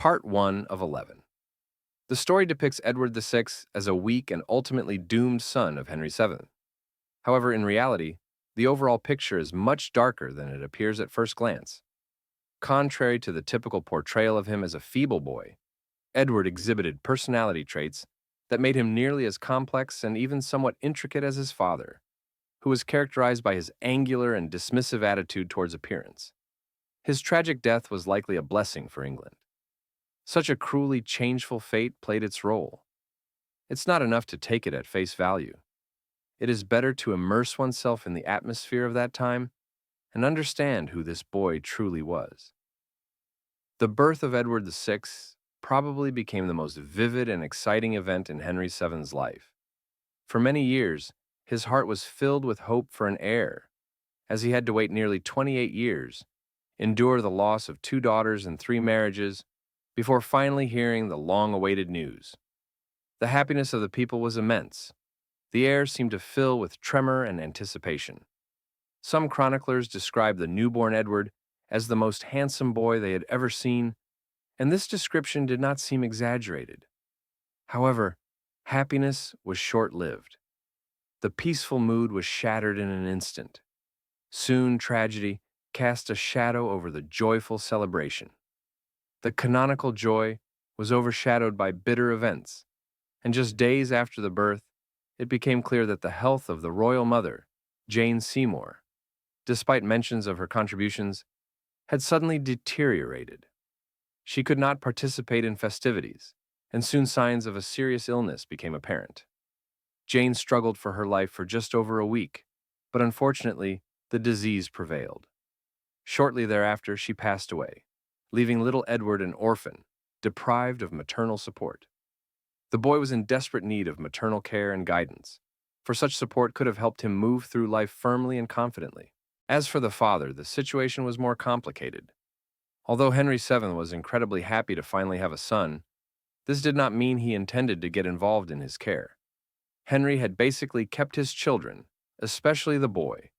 Part 1 of 11. The story depicts Edward VI as a weak and ultimately doomed son of Henry VII. However, in reality, the overall picture is much darker than it appears at first glance. Contrary to the typical portrayal of him as a feeble boy, Edward exhibited personality traits that made him nearly as complex and even somewhat intricate as his father, who was characterized by his angular and dismissive attitude towards appearance. His tragic death was likely a blessing for England. Such a cruelly changeful fate played its role. It's not enough to take it at face value. It is better to immerse oneself in the atmosphere of that time and understand who this boy truly was. The birth of Edward VI probably became the most vivid and exciting event in Henry VII's life. For many years, his heart was filled with hope for an heir, as he had to wait nearly 28 years, endure the loss of 2 daughters and 3 marriages, before finally hearing the long-awaited news. The happiness of the people was immense. The air seemed to fill with tremor and anticipation. Some chroniclers describe the newborn Edward as the most handsome boy they had ever seen, and this description did not seem exaggerated. However, happiness was short-lived. The peaceful mood was shattered in an instant. Soon tragedy cast a shadow over the joyful celebration. The canonical joy was overshadowed by bitter events, and just days after the birth, it became clear that the health of the royal mother, Jane Seymour, despite mentions of her contributions, had suddenly deteriorated. She could not participate in festivities, and soon signs of a serious illness became apparent. Jane struggled for her life for just over a week, but unfortunately, the disease prevailed. Shortly thereafter, she passed away, leaving little Edward an orphan, deprived of maternal support. The boy was in desperate need of maternal care and guidance, for such support could have helped him move through life firmly and confidently. As for the father, the situation was more complicated. Although Henry VII was incredibly happy to finally have a son, this did not mean he intended to get involved in his care. Henry had basically kept his children, especially the boy,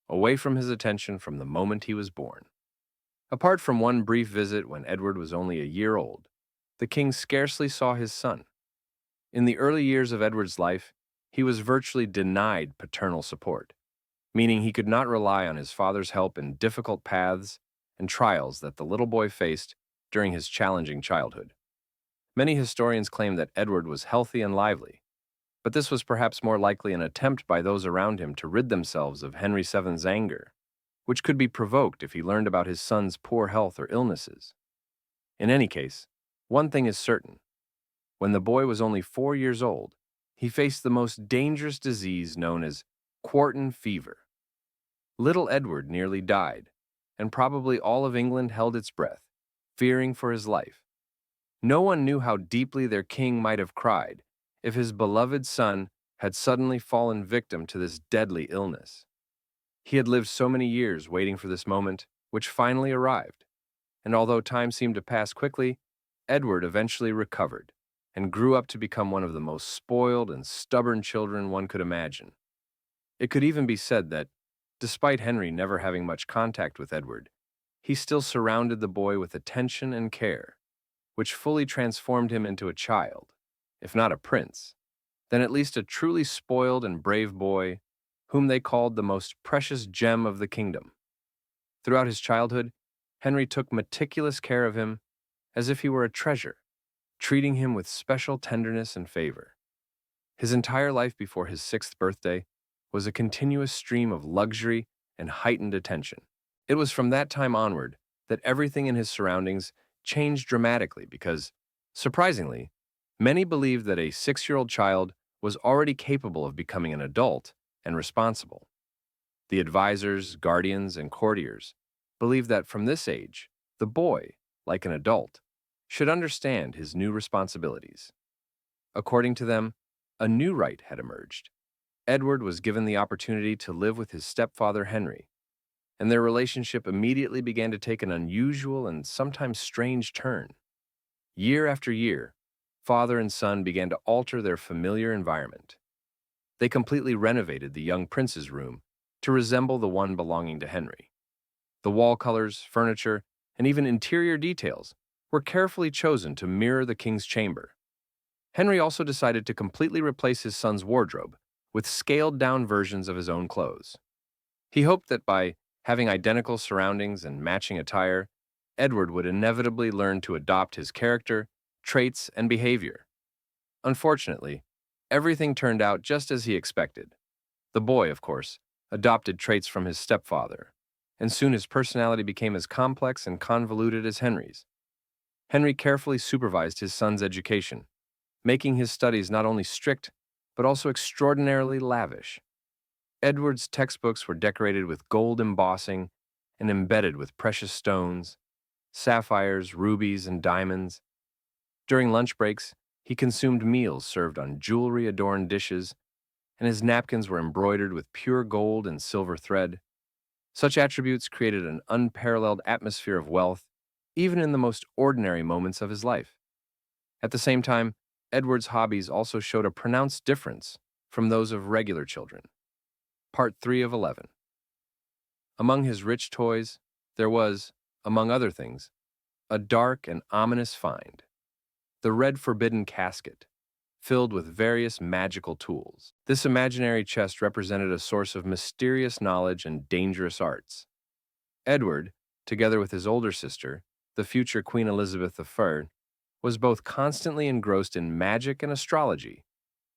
away from his attention from the moment he was born. Apart from one brief visit when Edward was only a year old, the king scarcely saw his son. In the early years of Edward's life, he was virtually denied paternal support, meaning he could not rely on his father's help in difficult paths and trials that the little boy faced during his challenging childhood. Many historians claim that Edward was healthy and lively, but this was perhaps more likely an attempt by those around him to rid themselves of Henry VII's anger, which could be provoked if he learned about his son's poor health or illnesses. In any case, one thing is certain. When the boy was only 4 years old, he faced the most dangerous disease known as quartan fever. Little Edward nearly died, and probably all of England held its breath, fearing for his life. No one knew how deeply their king might have cried if his beloved son had suddenly fallen victim to this deadly illness. He had lived so many years waiting for this moment, which finally arrived, and although time seemed to pass quickly, Edward eventually recovered and grew up to become one of the most spoiled and stubborn children one could imagine. It could even be said that, despite Henry never having much contact with Edward, he still surrounded the boy with attention and care, which fully transformed him into a child, if not a prince, then at least a truly spoiled and brave boy, whom they called the most precious gem of the kingdom. Throughout his childhood, Henry took meticulous care of him as if he were a treasure, treating him with special tenderness and favor. His entire life before his 6th birthday was a continuous stream of luxury and heightened attention. It was from that time onward that everything in his surroundings changed dramatically because, surprisingly, many believed that a 6-year-old child was already capable of becoming an adult and responsible. The advisors, guardians, and courtiers believed that from this age, the boy, like an adult, should understand his new responsibilities. According to them, a new right had emerged. Edward was given the opportunity to live with his stepfather Henry, and their relationship immediately began to take an unusual and sometimes strange turn. Year after year, father and son began to alter their familiar environment. They completely renovated the young prince's room to resemble the one belonging to Henry. The wall colors, furniture, and even interior details were carefully chosen to mirror the king's chamber. Henry also decided to completely replace his son's wardrobe with scaled-down versions of his own clothes. He hoped that by having identical surroundings and matching attire, Edward would inevitably learn to adopt his character, traits, and behavior. Unfortunately, everything turned out just as he expected. The boy, of course, adopted traits from his stepfather, and soon his personality became as complex and convoluted as Henry's. Henry carefully supervised his son's education, making his studies not only strict, but also extraordinarily lavish. Edward's textbooks were decorated with gold embossing and embedded with precious stones, sapphires, rubies, and diamonds. During lunch breaks, he consumed meals served on jewelry-adorned dishes, and his napkins were embroidered with pure gold and silver thread. Such attributes created an unparalleled atmosphere of wealth, even in the most ordinary moments of his life. At the same time, Edward's hobbies also showed a pronounced difference from those of regular children. Part 3 of 11. Among his rich toys, there was, among other things, a dark and ominous find: the red forbidden casket, filled with various magical tools. This imaginary chest represented a source of mysterious knowledge and dangerous arts. Edward, together with his older sister, the future Queen Elizabeth I, was both constantly engrossed in magic and astrology,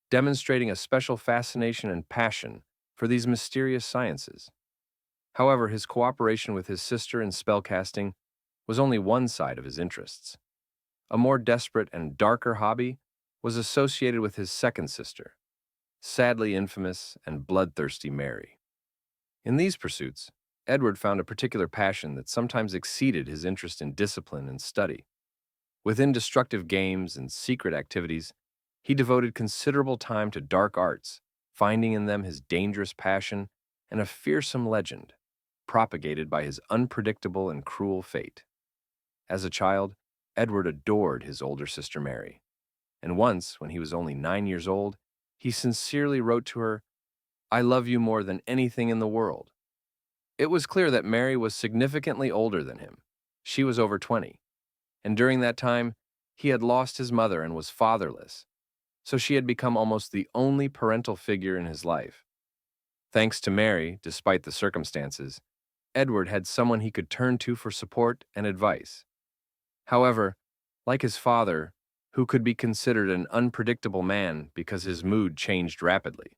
demonstrating a special fascination and passion for these mysterious sciences. However, his cooperation with his sister in spellcasting was only one side of his interests. A more desperate and darker hobby was associated with his second sister, sadly infamous and bloodthirsty Mary. In these pursuits, Edward found a particular passion that sometimes exceeded his interest in discipline and study. Within destructive games and secret activities, he devoted considerable time to dark arts, finding in them his dangerous passion and a fearsome legend, propagated by his unpredictable and cruel fate. As a child, Edward adored his older sister Mary, and once, when he was only 9 years old, he sincerely wrote to her, "I love you more than anything in the world." It was clear that Mary was significantly older than him. She was over 20, and during that time, he had lost his mother and was fatherless, so she had become almost the only parental figure in his life. Thanks to Mary, despite the circumstances, Edward had someone he could turn to for support and advice. However, like his father, who could be considered an unpredictable man because his mood changed rapidly,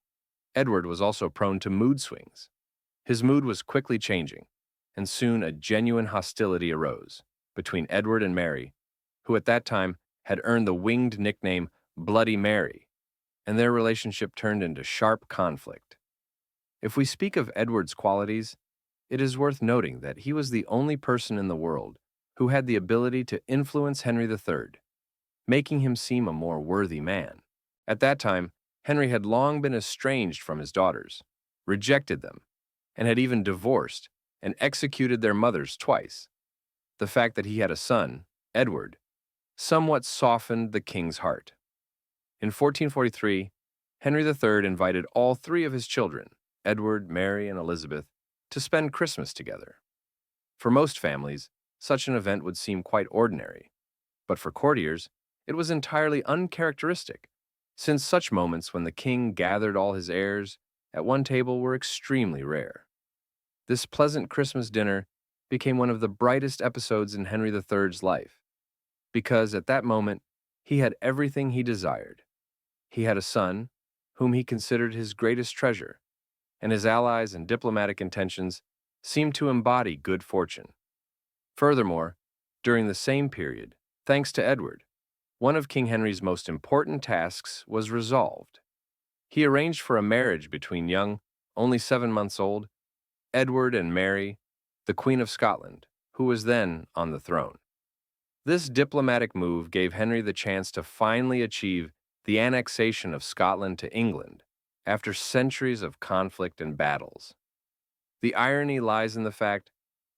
Edward was also prone to mood swings. His mood was quickly changing, and soon a genuine hostility arose between Edward and Mary, who at that time had earned the winged nickname Bloody Mary, and their relationship turned into sharp conflict. If we speak of Edward's qualities, it is worth noting that he was the only person in the world who had the ability to influence Henry III, making him seem a more worthy man. At that time, Henry had long been estranged from his daughters, rejected them, and had even divorced and executed their mothers twice. The fact that he had a son, Edward, somewhat softened the king's heart. In 1443, Henry III invited all three of his children, Edward, Mary, and Elizabeth, to spend Christmas together. For most families, such an event would seem quite ordinary, but for courtiers, it was entirely uncharacteristic, since such moments when the king gathered all his heirs at one table were extremely rare. This pleasant Christmas dinner became one of the brightest episodes in Henry III's life, because at that moment he had everything he desired. He had a son, whom he considered his greatest treasure, and his allies and diplomatic intentions seemed to embody good fortune. Furthermore, during the same period, thanks to Edward, one of King Henry's most important tasks was resolved. He arranged for a marriage between young, only 7 months old, Edward and Mary, the Queen of Scotland, who was then on the throne. This diplomatic move gave Henry the chance to finally achieve the annexation of Scotland to England after centuries of conflict and battles. The irony lies in the fact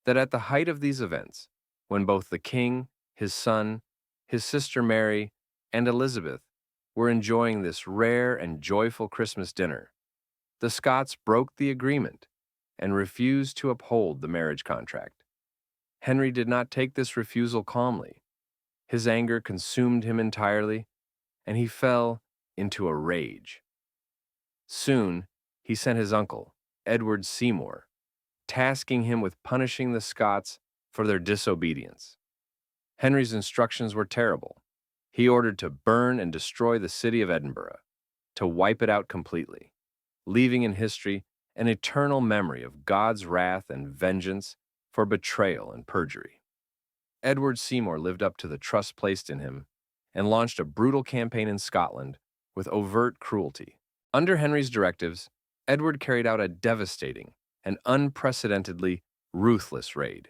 that at the height of these events, when both the king, his son, his sister Mary, and Elizabeth were enjoying this rare and joyful Christmas dinner, the Scots broke the agreement and refused to uphold the marriage contract. Henry did not take this refusal calmly. His anger consumed him entirely, and he fell into a rage. Soon, he sent his uncle, Edward Seymour, tasking him with punishing the Scots for their disobedience. Henry's instructions were terrible. He ordered to burn and destroy the city of Edinburgh, to wipe it out completely, leaving in history an eternal memory of God's wrath and vengeance for betrayal and perjury. Edward Seymour lived up to the trust placed in him and launched a brutal campaign in Scotland with overt cruelty. Under Henry's directives, Edward carried out a devastating and unprecedentedly ruthless raid.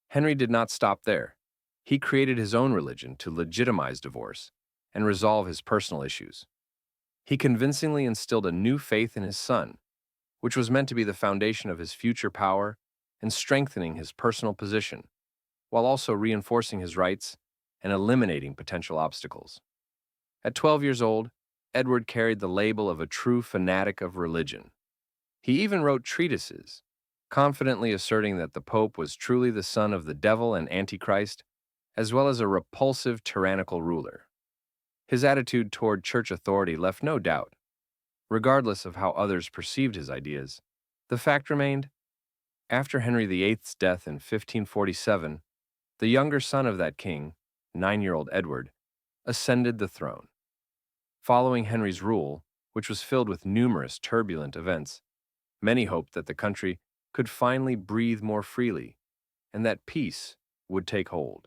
Henry did not stop there. He created his own religion to legitimize divorce and resolve his personal issues. He convincingly instilled a new faith in his son, which was meant to be the foundation of his future power and strengthening his personal position, while also reinforcing his rights and eliminating potential obstacles. At 12 years old, Edward carried the label of a true fanatic of religion. He even wrote treatises, confidently asserting that the Pope was truly the son of the devil and Antichrist, as well as a repulsive, tyrannical ruler. His attitude toward church authority left no doubt. Regardless of how others perceived his ideas, the fact remained, after Henry VIII's death in 1547, the younger son of that king, 9-year-old Edward, ascended the throne. Following Henry's rule, which was filled with numerous turbulent events, many hoped that the country could finally breathe more freely and that peace would take hold.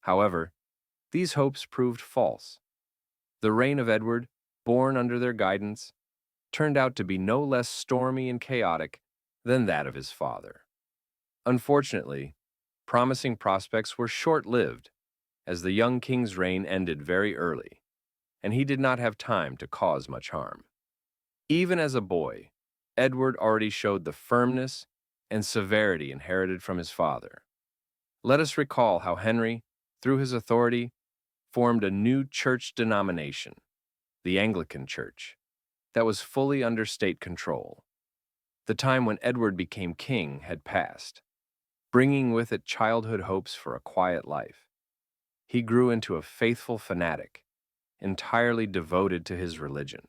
However, these hopes proved false. The reign of Edward, born under their guidance, turned out to be no less stormy and chaotic than that of his father. Unfortunately, promising prospects were short-lived, as the young king's reign ended very early, and he did not have time to cause much harm. Even as a boy, Edward already showed the firmness and severity inherited from his father. Let us recall how Henry, through his authority, formed a new church denomination, the Anglican Church, that was fully under state control. The time when Edward became king had passed, bringing with it childhood hopes for a quiet life. He grew into a faithful fanatic, entirely devoted to his religion.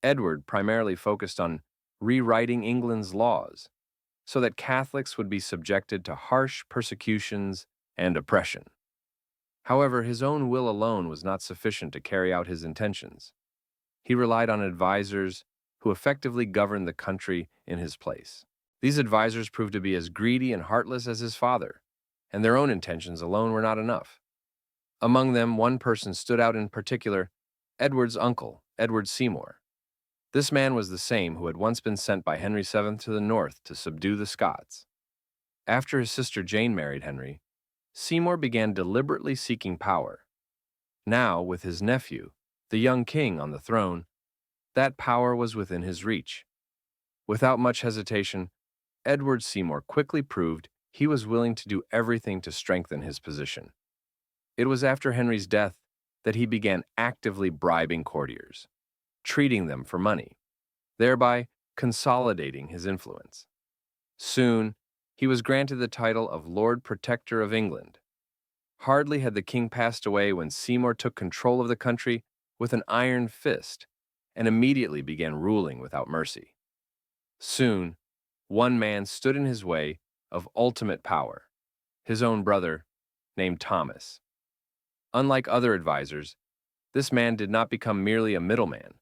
Edward primarily focused on rewriting England's laws so that Catholics would be subjected to harsh persecutions and oppression. However, his own will alone was not sufficient to carry out his intentions. He relied on advisors who effectively governed the country in his place. These advisors proved to be as greedy and heartless as his father, and their own intentions alone were not enough. Among them, one person stood out in particular, Edward's uncle, Edward Seymour. This man was the same who had once been sent by Henry VII to the north to subdue the Scots. After his sister Jane married Henry, Seymour began deliberately seeking power. Now, with his nephew, the young king, on the throne, that power was within his reach. Without much hesitation, Edward Seymour quickly proved he was willing to do everything to strengthen his position. It was after Henry's death that he began actively bribing courtiers, treating them for money, thereby consolidating his influence. Soon, he was granted the title of Lord Protector of England. Hardly had the king passed away when Seymour took control of the country with an iron fist and immediately began ruling without mercy. Soon, one man stood in his way of ultimate power, his own brother, named Thomas. Unlike other advisors, this man did not become merely a middleman.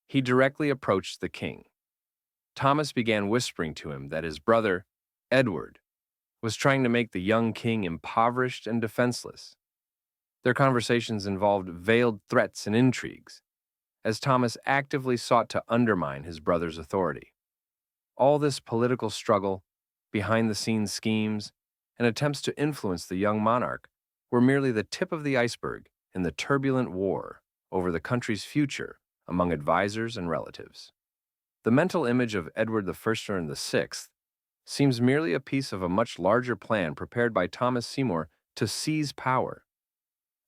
He directly approached the king. Thomas began whispering to him that his brother, Edward, was trying to make the young king impoverished and defenseless. Their conversations involved veiled threats and intrigues, as Thomas actively sought to undermine his brother's authority. All this political struggle, behind-the-scenes schemes, and attempts to influence the young monarch were merely the tip of the iceberg in the turbulent war over the country's future among advisors and relatives. The mental image of Edward I and VI seems merely a piece of a much larger plan prepared by Thomas Seymour to seize power.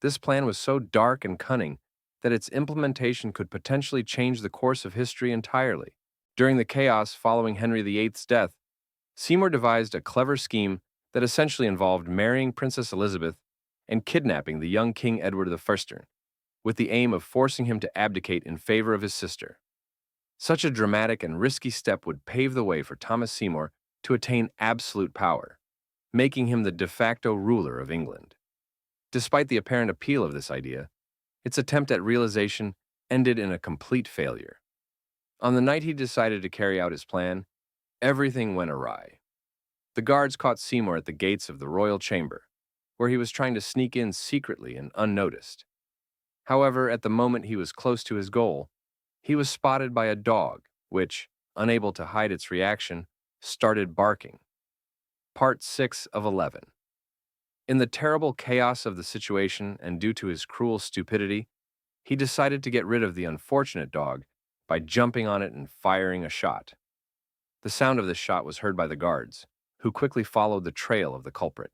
This plan was so dark and cunning that its implementation could potentially change the course of history entirely. During the chaos following Henry VIII's death, Seymour devised a clever scheme that essentially involved marrying Princess Elizabeth and kidnapping the young King Edward I, with the aim of forcing him to abdicate in favor of his sister. Such a dramatic and risky step would pave the way for Thomas Seymour to attain absolute power, making him the de facto ruler of England. Despite the apparent appeal of this idea, its attempt at realization ended in a complete failure. On the night he decided to carry out his plan, everything went awry. The guards caught Seymour at the gates of the royal chamber, where he was trying to sneak in secretly and unnoticed. However, at the moment he was close to his goal, he was spotted by a dog, which, unable to hide its reaction, started barking. Part 6 of 11. In the terrible chaos of the situation and due to his cruel stupidity, he decided to get rid of the unfortunate dog by jumping on it and firing a shot. The sound of this shot was heard by the guards, who quickly followed the trail of the culprit.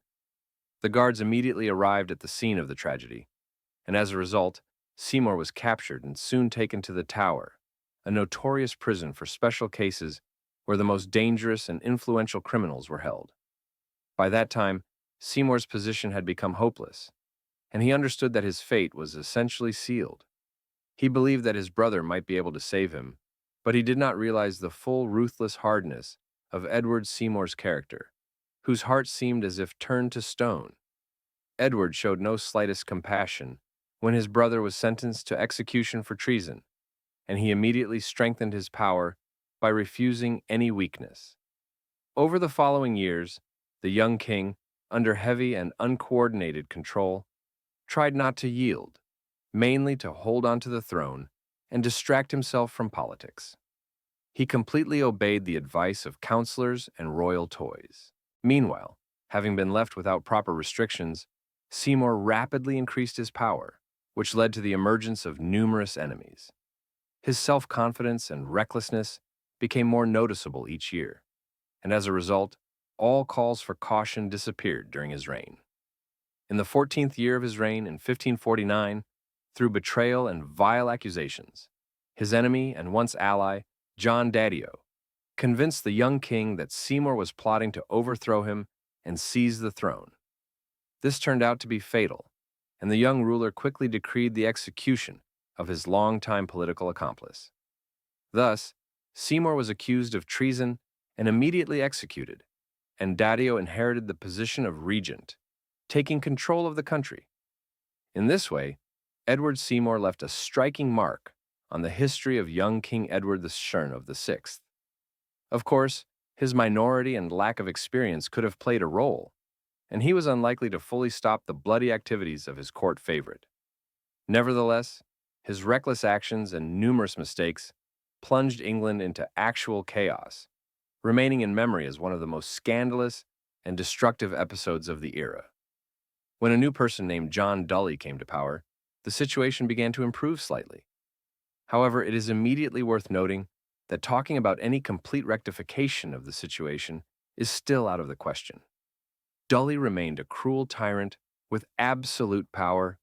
The guards immediately arrived at the scene of the tragedy, and as a result, Seymour was captured and soon taken to the Tower, a notorious prison for special cases where the most dangerous and influential criminals were held. By that time, Seymour's position had become hopeless, and he understood that his fate was essentially sealed. He believed that his brother might be able to save him, but he did not realize the full ruthless hardness of Edward Seymour's character, whose heart seemed as if turned to stone. Edward showed no slightest compassion when his brother was sentenced to execution for treason, and he immediately strengthened his power by refusing any weakness. Over the following years, the young king, under heavy and uncoordinated control, tried not to yield, mainly to hold on to the throne and distract himself from politics. He completely obeyed the advice of counselors and royal toys. Meanwhile, having been left without proper restrictions, Seymour rapidly increased his power, which led to the emergence of numerous enemies. His self-confidence and recklessness became more noticeable each year, and as a result, all calls for caution disappeared during his reign. In the 14th year of his reign, in 1549, through betrayal and vile accusations, his enemy and once ally, John Daddio, convinced the young king that Seymour was plotting to overthrow him and seize the throne. This turned out to be fatal, and the young ruler quickly decreed the execution of his longtime political accomplice. Thus, Seymour was accused of treason and immediately executed, and Daddio inherited the position of regent, taking control of the country. In this way, Edward Seymour left a striking mark on the history of young King Edward VI. Of course, his minority and lack of experience could have played a role, and he was unlikely to fully stop the bloody activities of his court favorite. Nevertheless, his reckless actions and numerous mistakes plunged England into actual chaos, remaining in memory as one of the most scandalous and destructive episodes of the era. When a new person named John Dully came to power, the situation began to improve slightly. However, it is immediately worth noting that talking about any complete rectification of the situation is still out of the question. Dully remained a cruel tyrant with absolute power,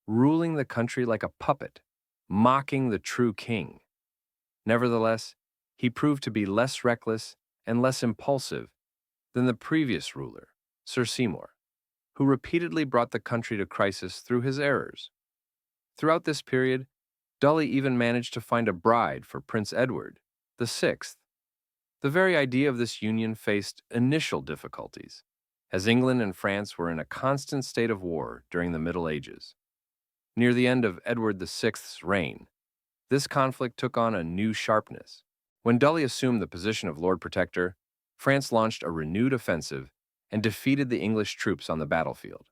ruling the country like a puppet, mocking the true king. Nevertheless, he proved to be less reckless and less impulsive than the previous ruler, Sir Seymour, who repeatedly brought the country to crisis through his errors. Throughout this period, Dully even managed to find a bride for Prince Edward VI. The very idea of this union faced initial difficulties, as England and France were in a constant state of war during the Middle Ages. Near the end of Edward VI's reign, this conflict took on a new sharpness. When Dully assumed the position of Lord Protector, France launched a renewed offensive and defeated the English troops on the battlefield.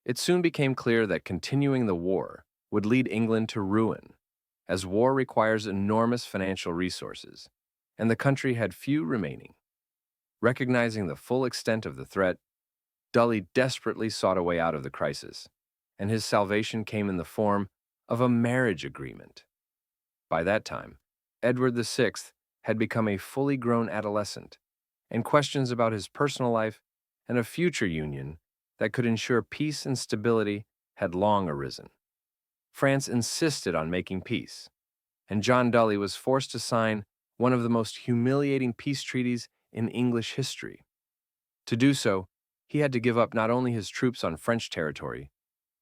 It soon became clear that continuing the war would lead England to ruin, as war requires enormous financial resources, and the country had few remaining. Recognizing the full extent of the threat, Dully desperately sought a way out of the crisis, and his salvation came in the form of a marriage agreement. By that time, Edward VI had become a fully grown adolescent, and questions about his personal life and a future union that could ensure peace and stability had long arisen. France insisted on making peace, and John Dully was forced to sign one of the most humiliating peace treaties in English history. To do so, He had to give up not only his troops on French territory,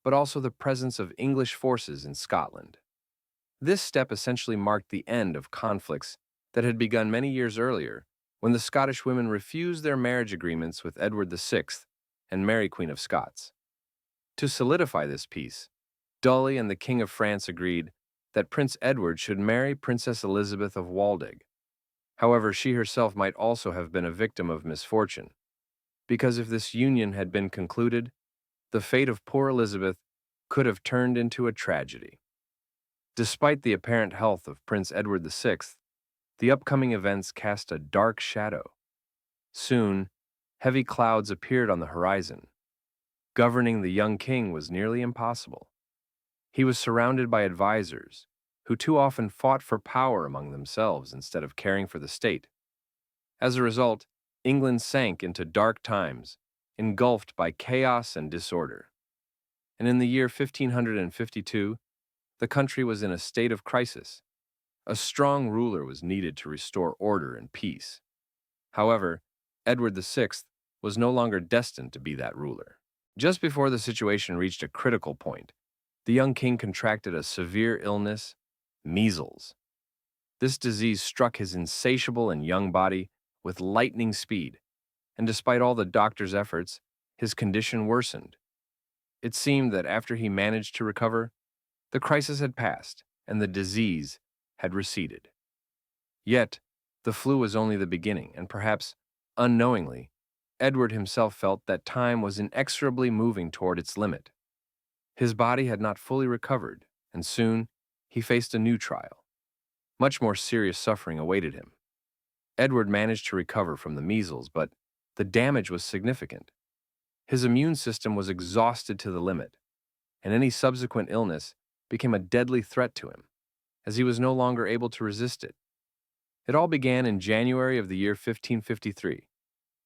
but also the presence of English forces in Scotland. This step essentially marked the end of conflicts that had begun many years earlier when the Scottish women refused their marriage agreements with Edward VI and Mary, Queen of Scots. To solidify this peace, Dudley and the King of France agreed that Prince Edward should marry Princess Elizabeth of Waldeck. However, she herself might also have been a victim of misfortune, because if this union had been concluded, the fate of poor Elizabeth could have turned into a tragedy. Despite the apparent health of Prince Edward VI, the upcoming events cast a dark shadow. Soon, heavy clouds appeared on the horizon. Governing the young king was nearly impossible. He was surrounded by advisors, who too often fought for power among themselves instead of caring for the state. As a result, England sank into dark times, engulfed by chaos and disorder. And in the year 1552, the country was in a state of crisis. A strong ruler was needed to restore order and peace. However, Edward VI was no longer destined to be that ruler. Just before the situation reached a critical point, the young king contracted a severe illness, measles. This disease struck his insatiable and young body with lightning speed, and despite all the doctor's efforts, his condition worsened. It seemed that after he managed to recover, the crisis had passed and the disease had receded. Yet, the flu was only the beginning, and perhaps, unknowingly, Edward himself felt that time was inexorably moving toward its limit. His body had not fully recovered, and soon he faced a new trial. Much more serious suffering awaited him. Edward managed to recover from the measles, but the damage was significant. His immune system was exhausted to the limit, and any subsequent illness became a deadly threat to him, as he was no longer able to resist it. It all began in January of the year 1553,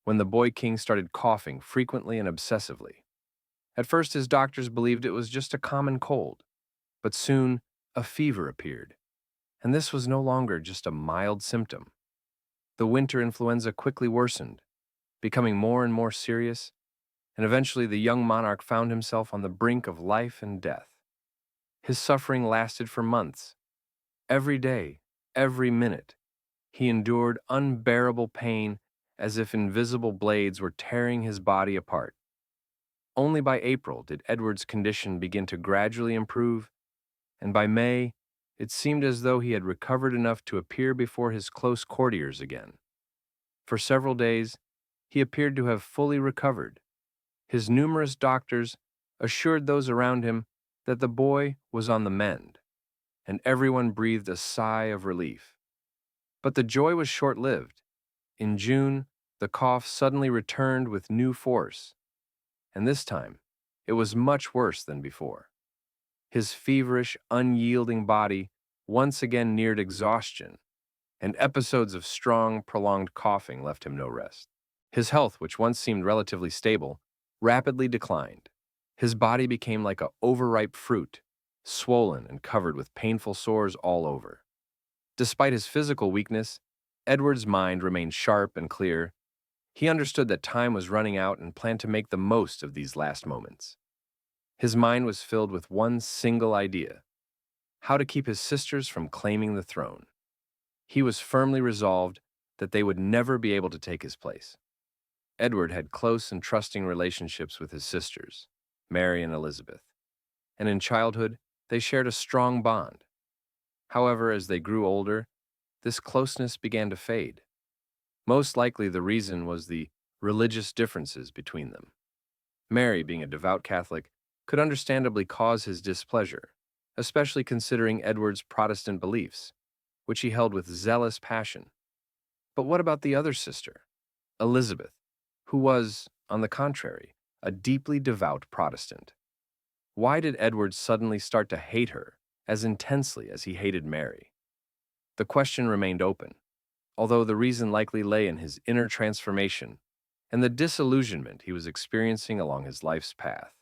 when the boy king started coughing frequently and obsessively. At first, his doctors believed it was just a common cold, but soon a fever appeared, and this was no longer just a mild symptom. The winter influenza quickly worsened, becoming more and more serious, and eventually the young monarch found himself on the brink of life and death. His suffering lasted for months. Every day, every minute, he endured unbearable pain as if invisible blades were tearing his body apart. Only by April did Edward's condition begin to gradually improve, and by May, it seemed as though he had recovered enough to appear before his close courtiers again. For several days, he appeared to have fully recovered. His numerous doctors assured those around him that the boy was on the mend, and everyone breathed a sigh of relief. But the joy was short-lived. In June, the cough suddenly returned with new force, and this time, it was much worse than before. His feverish, unyielding body once again neared exhaustion, and episodes of strong, prolonged coughing left him no rest. His health, which once seemed relatively stable, rapidly declined. His body became like an overripe fruit, swollen and covered with painful sores all over. Despite his physical weakness, Edward's mind remained sharp and clear. He understood that time was running out and planned to make the most of these last moments. His mind was filled with one single idea: how to keep his sisters from claiming the throne. He was firmly resolved that they would never be able to take his place. Edward had close and trusting relationships with his sisters, Mary and Elizabeth, and in childhood they shared a strong bond. However, as they grew older, this closeness began to fade. Most likely the reason was the religious differences between them. Mary, being a devout Catholic, could understandably cause his displeasure, especially considering Edward's Protestant beliefs, which he held with zealous passion. But what about the other sister, Elizabeth, who was, on the contrary, a deeply devout Protestant? Why did Edward suddenly start to hate her as intensely as he hated Mary? The question remained open, although the reason likely lay in his inner transformation and the disillusionment he was experiencing along his life's path.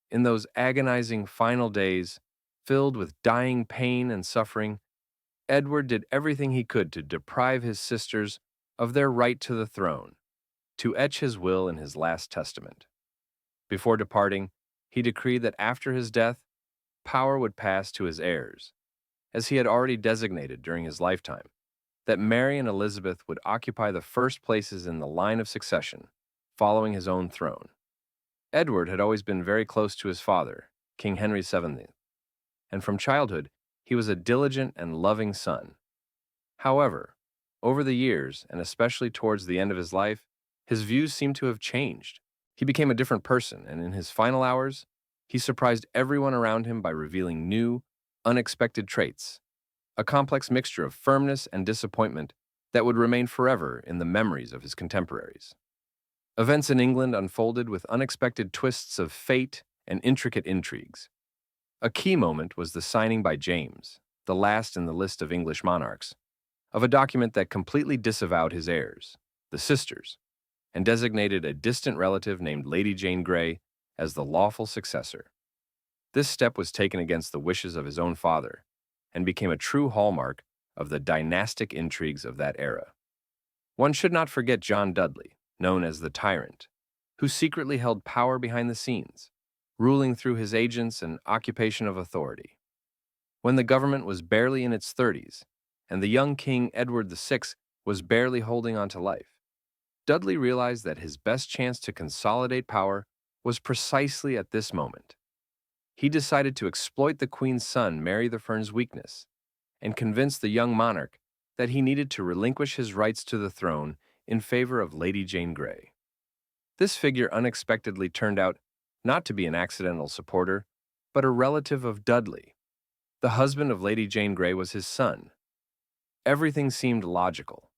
In those agonizing final days, filled with dying pain and suffering, Edward did everything he could to deprive his sisters of their right to the throne. to etch his will in his last testament. Before departing, he decreed that after his death, power would pass to his heirs, as he had already designated during his lifetime, that Mary and Elizabeth would occupy the first places in the line of succession, following his own throne. Edward had always been very close to his father, King Henry VII, and from childhood he was a diligent and loving son. However, over the years, and especially towards the end of his life, his views seemed to have changed. He became a different person, and in his final hours, he surprised everyone around him by revealing new, unexpected traits, a complex mixture of firmness and disappointment that would remain forever in the memories of his contemporaries. Events in England unfolded with unexpected twists of fate and intricate intrigues. A key moment was the signing by James, the last in the list of English monarchs, of a document that completely disavowed his heirs, the sisters, and designated a distant relative named Lady Jane Grey as the lawful successor. This step was taken against the wishes of his own father and became a true hallmark of the dynastic intrigues of that era. One should not forget John Dudley, known as the Tyrant, who secretly held power behind the scenes, ruling through his agents and occupation of authority. When the government was barely in its 30s, and the young King Edward VI was barely holding on to life, Dudley realized that his best chance to consolidate power was precisely at this moment. He decided to exploit the Queen's son, Mary I's weakness, and convince the young monarch that he needed to relinquish his rights to the throne in favor of Lady Jane Grey. This figure unexpectedly turned out not to be an accidental supporter, but a relative of Dudley. The husband of Lady Jane Grey was his son. Everything seemed logical.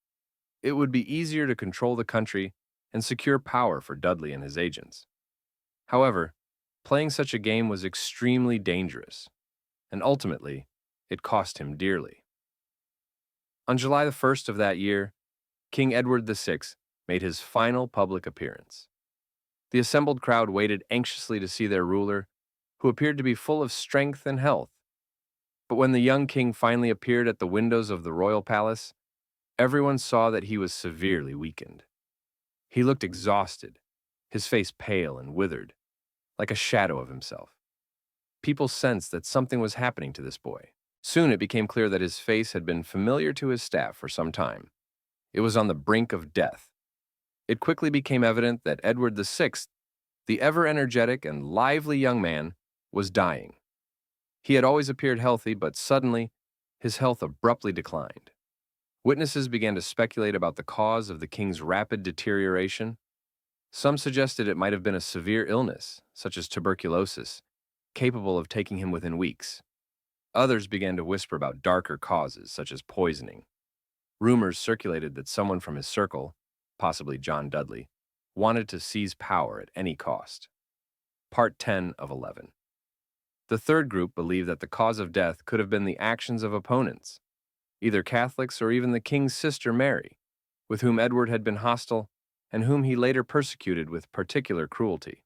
It would be easier to control the country and secure power for Dudley and his agents. However, playing such a game was extremely dangerous, and ultimately, it cost him dearly. On July the 1st of that year, King Edward VI made his final public appearance. The assembled crowd waited anxiously to see their ruler, who appeared to be full of strength and health. But when the young king finally appeared at the windows of the royal palace, everyone saw that he was severely weakened. He looked exhausted, his face pale and withered, like a shadow of himself. People sensed that something was happening to this boy. Soon it became clear that his face had been familiar to his staff for some time. It was on the brink of death. It quickly became evident that Edward VI, the ever-energetic and lively young man, was dying. He had always appeared healthy, but suddenly, his health abruptly declined. Witnesses began to speculate about the cause of the king's rapid deterioration. Some suggested it might have been a severe illness, such as tuberculosis, capable of taking him within weeks. Others began to whisper about darker causes, such as poisoning. Rumors circulated that someone from his circle, possibly John Dudley, wanted to seize power at any cost. Part 10 of 11. The third group believed that the cause of death could have been the actions of opponents, either Catholics or even the king's sister Mary, with whom Edward had been hostile and whom he later persecuted with particular cruelty.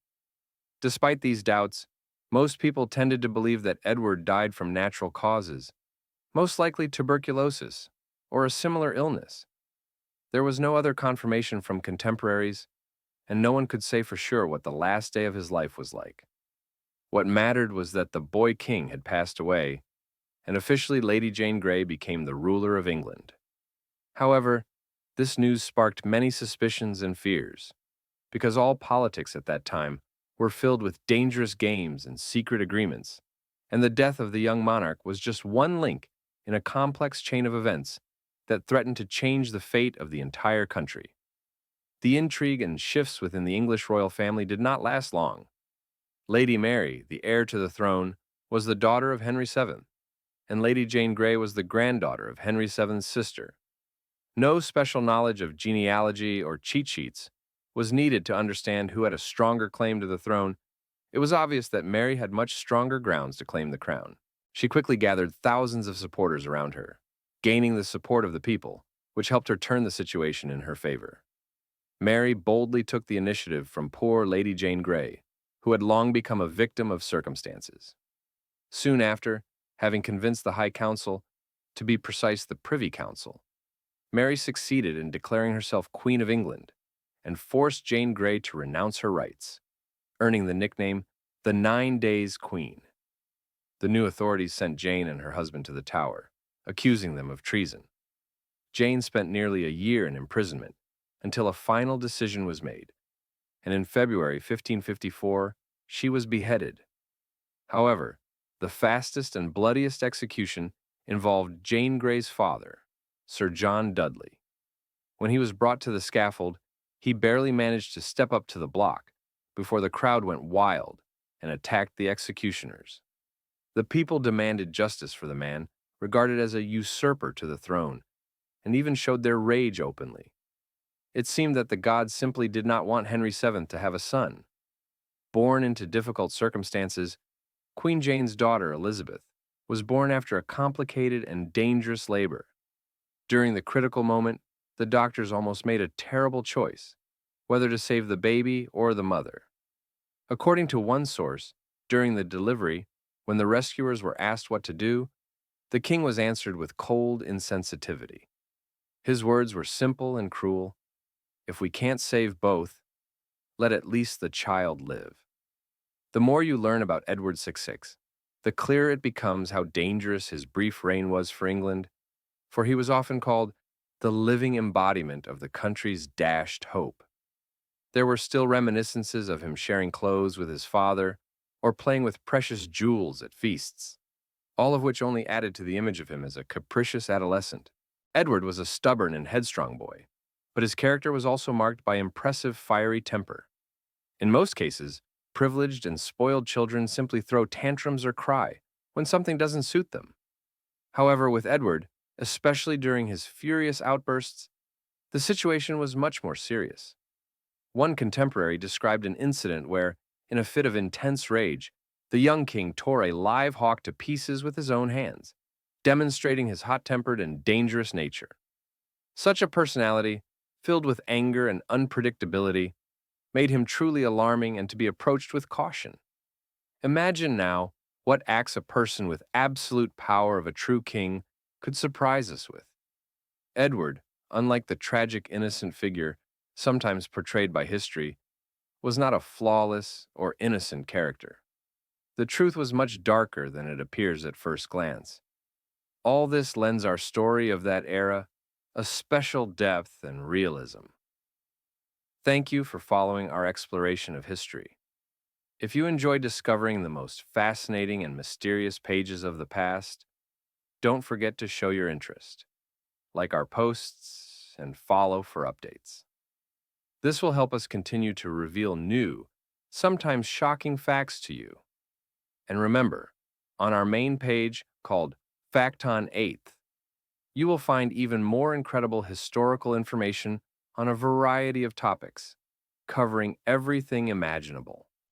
Despite these doubts, most people tended to believe that Edward died from natural causes, most likely tuberculosis or a similar illness. There was no other confirmation from contemporaries, and no one could say for sure what the last day of his life was like. What mattered was that the boy king had passed away, and officially Lady Jane Grey became the ruler of England. However, this news sparked many suspicions and fears, because all politics at that time were filled with dangerous games and secret agreements, and the death of the young monarch was just one link in a complex chain of events that threatened to change the fate of the entire country. The intrigue and shifts within the English royal family did not last long. Lady Mary, the heir to the throne, was the daughter of Henry VII, and Lady Jane Grey was the granddaughter of Henry VII's sister. No special knowledge of genealogy or cheat sheets was needed to understand who had a stronger claim to the throne. It was obvious that Mary had much stronger grounds to claim the crown. She quickly gathered thousands of supporters around her, gaining the support of the people, which helped her turn the situation in her favor. Mary boldly took the initiative from poor Lady Jane Grey, who had long become a victim of circumstances. Soon after, having convinced the High Council, to be precise the Privy Council, Mary succeeded in declaring herself Queen of England and forced Jane Grey to renounce her rights, earning the nickname the 9 Days Queen. The new authorities sent Jane and her husband to the Tower, accusing them of treason. Jane spent nearly a year in imprisonment until a final decision was made, and in February 1554, she was beheaded. However, the fastest and bloodiest execution involved Jane Grey's father, Sir John Dudley. When he was brought to the scaffold, he barely managed to step up to the block before the crowd went wild and attacked the executioners. The people demanded justice for the man, regarded as a usurper to the throne, and even showed their rage openly. It seemed that the gods simply did not want Henry VII to have a son. Born into difficult circumstances, Queen Jane's daughter, Elizabeth, was born after a complicated and dangerous labor. During the critical moment, the doctors almost made a terrible choice, whether to save the baby or the mother. According to one source, during the delivery, when the rescuers were asked what to do, the king was answered with cold insensitivity. His words were simple and cruel. If we can't save both, let at least the child live. The more you learn about Edward VI, the clearer it becomes how dangerous his brief reign was for England, for he was often called the living embodiment of the country's dashed hope. There were still reminiscences of him sharing clothes with his father or playing with precious jewels at feasts, all of which only added to the image of him as a capricious adolescent. Edward was a stubborn and headstrong boy, but his character was also marked by impressive fiery temper. In most cases, privileged and spoiled children simply throw tantrums or cry when something doesn't suit them. However, with Edward, especially during his furious outbursts, the situation was much more serious. One contemporary described an incident where, in a fit of intense rage, the young king tore a live hawk to pieces with his own hands, demonstrating his hot-tempered and dangerous nature. Such a personality, filled with anger and unpredictability, made him truly alarming and to be approached with caution. Imagine now what acts a person with absolute power of a true king could surprise us with. Edward, unlike the tragic innocent figure sometimes portrayed by history, was not a flawless or innocent character. The truth was much darker than it appears at first glance. All this lends our story of that era a special depth and realism. Thank you for following our exploration of history. If you enjoy discovering the most fascinating and mysterious pages of the past, don't forget to show your interest, like our posts, and follow for updates. This will help us continue to reveal new, sometimes shocking facts to you. And remember, on our main page called Fact on 8th, you will find even more incredible historical information on a variety of topics, covering everything imaginable.